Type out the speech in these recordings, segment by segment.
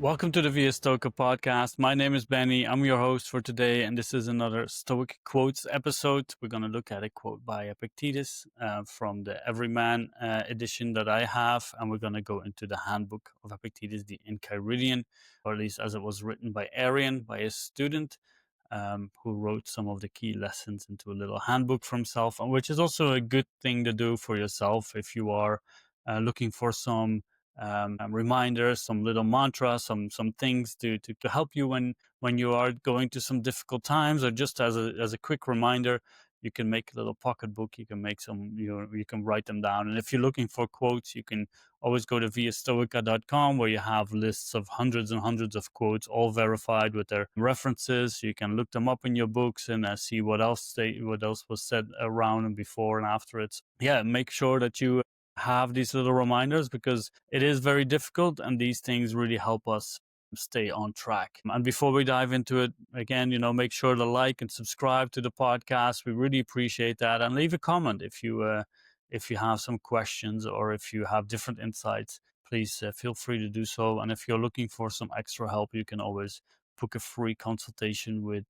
Welcome to the Via Stoica podcast. My name is Benny. I'm your host for today, and this is another Stoic Quotes episode. We're going to look at a quote by Epictetus from the Everyman edition that I have, and we're going to go into the Handbook of Epictetus, the Enchiridion, or at least as it was written by Arian, by a student who wrote some of the key lessons into a little handbook for himself, and which is also a good thing to do for yourself if you are looking for some reminders, some little mantras, some things to help you when you are going to some difficult times, or just as a quick reminder. You can make a little pocketbook. You can make you can write them down. And if you're looking for quotes, you can always go to viastoica.com, where you have lists of hundreds and hundreds of quotes, all verified with their references. You can look them up in your books and see what else was said around and before and after it. Yeah, make sure that you have these little reminders, because it is very difficult, and these things really help us stay on track. And before we dive into it, again, make sure to like and subscribe to the podcast. We really appreciate that, and leave a comment if you have some questions, or if you have different insights. Please feel free to do so. And if you're looking for some extra help, you can always book a free consultation with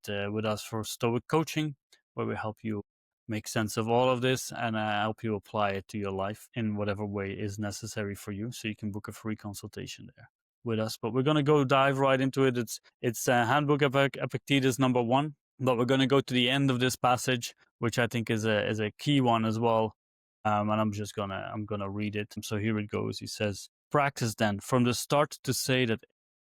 us for Stoic coaching, where we help you make sense of all of this and help you apply it to your life in whatever way is necessary for you. So you can book a free consultation there with us. But we're going to dive right into it. It's Handbook of Epictetus number 1. But we're going to go to the end of this passage, which I think is a key one as well. And I'm gonna read it. So here it goes. He says, "Practice then from the start to say that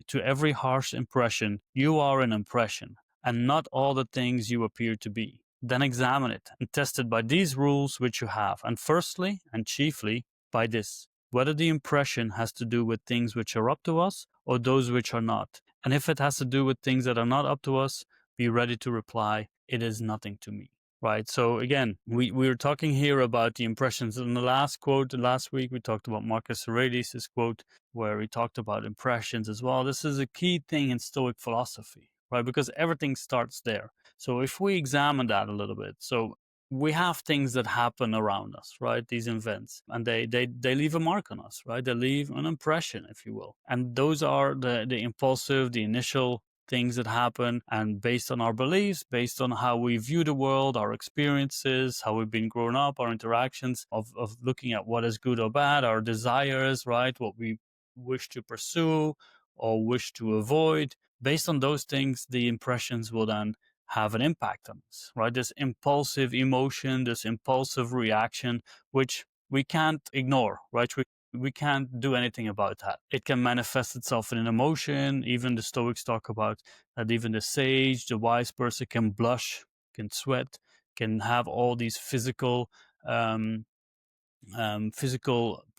to every harsh impression you are an impression, and not all the things you appear to be. Then examine it and test it by these rules which you have, and firstly and chiefly by this, whether the impression has to do with things which are up to us, or those which are not. And if it has to do with things that are not up to us, be ready to reply, it is nothing to me." Right. So again, we were talking here about the impressions. In the last quote last week, we talked about Marcus Aurelius' quote, where he talked about impressions as well. This is a key thing in Stoic philosophy, right? Because everything starts there. So if we examine that a little bit, so we have things that happen around us, right? These events, and they leave a mark on us, right? They leave an impression, if you will. And those are the impulsive, the initial things that happen, and based on our beliefs, based on how we view the world, our experiences, how we've been grown up, our interactions of looking at what is good or bad, our desires, right? What we wish to pursue or wish to avoid. Based on those things, the impressions will then have an impact on us, right? This impulsive emotion, this impulsive reaction, which we can't ignore, right? We can't do anything about that. It can manifest itself in an emotion. Even the Stoics talk about that even the sage, the wise person, can blush, can sweat, can have all these physical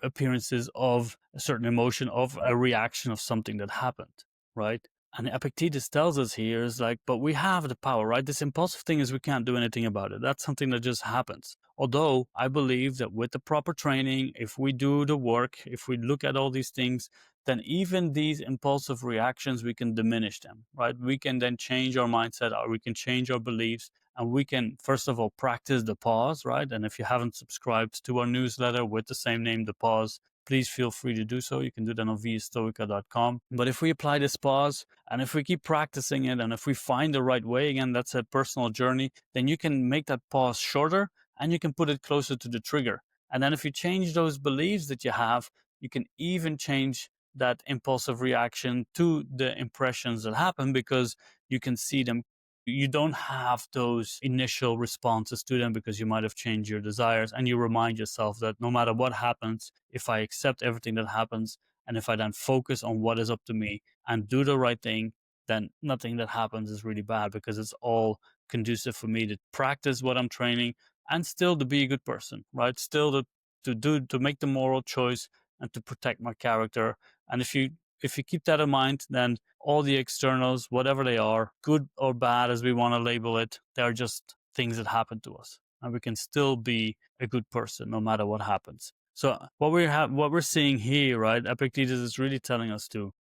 appearances of a certain emotion, of a reaction of something that happened, right? And Epictetus tells us here is like, but we have the power, right? This impulsive thing is we can't do anything about it. That's something that just happens. Although I believe that with the proper training, if we do the work, if we look at all these things, then even these impulsive reactions, we can diminish them, right? We can then change our mindset, or we can change our beliefs, and we can, first of all, practice the pause, right? And if you haven't subscribed to our newsletter with the same name, The Pause, please feel free to do so. You can do that on viastoica.com. But if we apply this pause, and if we keep practicing it, and if we find the right way, again, that's a personal journey, then you can make that pause shorter, and you can put it closer to the trigger. And then if you change those beliefs that you have, you can even change that impulsive reaction to the impressions that happen, because you can see them. You don't have those initial responses to them, because you might have changed your desires, and you remind yourself that no matter what happens, if I accept everything that happens, and if I then focus on what is up to me and do the right thing, then nothing that happens is really bad, because it's all conducive for me to practice what I'm training, and still to be a good person, right? Still to make the moral choice and to protect my character. And if you keep that in mind, then all the externals, whatever they are, good or bad as we want to label it, they're just things that happen to us, and we can still be a good person no matter what happens. So what we're seeing here, right? Epictetus is really telling us to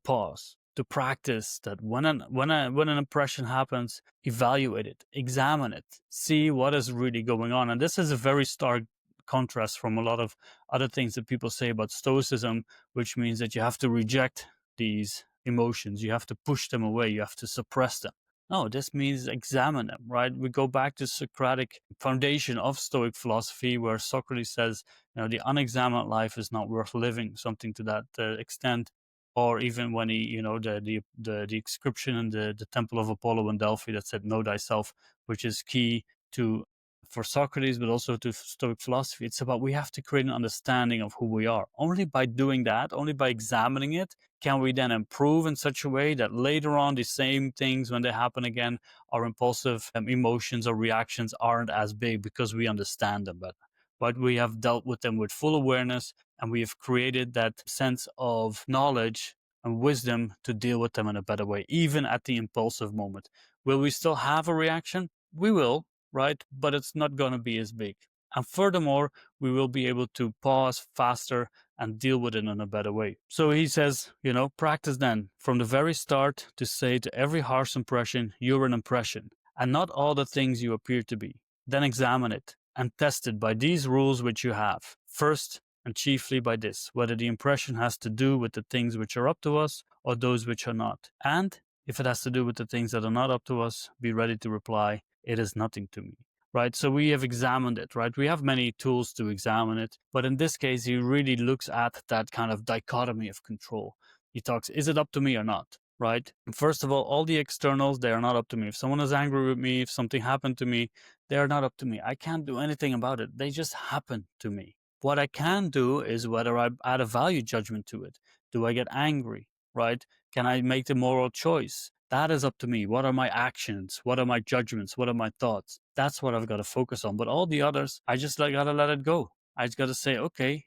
pause, to practice that when an impression happens, evaluate it, examine it, see what is really going on. And this is a very stark contrast from a lot of other things that people say about Stoicism, which means that you have to reject these emotions. You have to push them away. You have to suppress them. No, this means examine them, right? We go back to Socratic foundation of Stoic philosophy, where Socrates says, the unexamined life is not worth living, something to that extent. Or even when he, the inscription in the Temple of Apollo in Delphi that said, "Know thyself," which is key to for Socrates, but also to Stoic philosophy. It's about we have to create an understanding of who we are. Only by doing that, only by examining it, can we then improve in such a way that later on the same things, when they happen again, our impulsive emotions or reactions aren't as big because we understand them better. But we have dealt with them with full awareness, and we have created that sense of knowledge and wisdom to deal with them in a better way, even at the impulsive moment. Will we still have a reaction? We will, right? But it's not going to be as big. And furthermore, we will be able to pause faster and deal with it in a better way. So he says, practice then from the very start to say to every harsh impression, you're an impression, and not all the things you appear to be. Then examine it and test it by these rules which you have. First, and chiefly by this, whether the impression has to do with the things which are up to us or those which are not. And if it has to do with the things that are not up to us, be ready to reply, it is nothing to me. Right? So we have examined it, right? We have many tools to examine it, but in this case, he really looks at that kind of dichotomy of control. He talks, is it up to me or not? Right? First of all the externals, they are not up to me. If someone is angry with me, if something happened to me, they are not up to me. I can't do anything about it. They just happen to me. What I can do is whether I add a value judgment to it. Do I get angry, right? Can I make the moral choice? That is up to me. What are my actions? What are my judgments? What are my thoughts? That's what I've got to focus on. But all the others, I just gotta let it go. I just got to say, okay,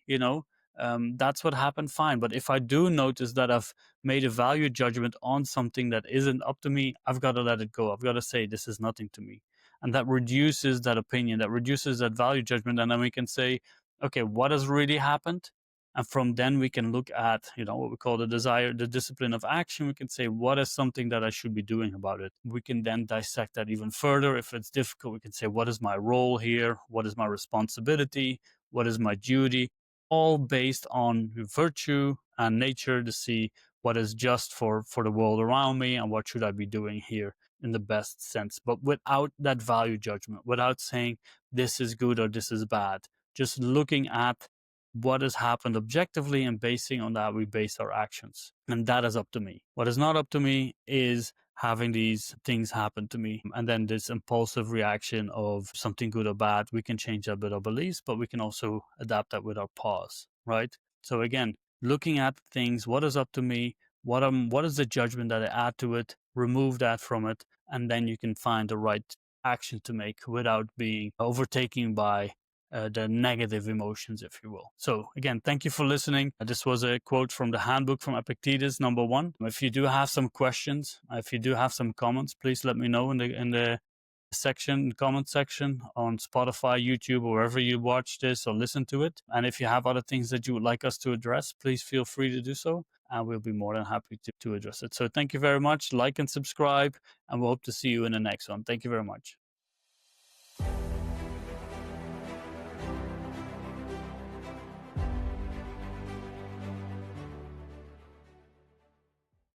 that's what happened, fine. But if I do notice that I've made a value judgment on something that isn't up to me, I've got to let it go. I've got to say, this is nothing to me. And that reduces that opinion, that reduces that value judgment. And then we can say, okay, what has really happened? And from then we can look at, what we call the discipline of action. We can say, what is something that I should be doing about it? We can then dissect that even further. If it's difficult, we can say, what is my role here? What is my responsibility? What is my duty? All based on virtue and nature to see what is just for the world around me and what should I be doing here in the best sense, but without that value judgment, without saying this is good or this is bad. Just looking at what has happened objectively, and basing on that, we base our actions. And that is up to me. What is not up to me is having these things happen to me. And then this impulsive reaction of something good or bad, we can change that with our beliefs, but we can also adapt that with our pause, right? So again, looking at things, what is up to me? What is the judgment that I add to it? Remove that from it, and then you can find the right action to make without being overtaken by the negative emotions, if you will. So again, thank you for listening. This was a quote from the Handbook from Epictetus, number 1. If you do have some questions, if you do have some comments, please let me know in the comment section on Spotify, YouTube, or wherever you watch this or listen to it. And if you have other things that you would like us to address, please feel free to do so, and we'll be more than happy to address it. So thank you very much. Like and subscribe, and we hope to see you in the next one. Thank you very much.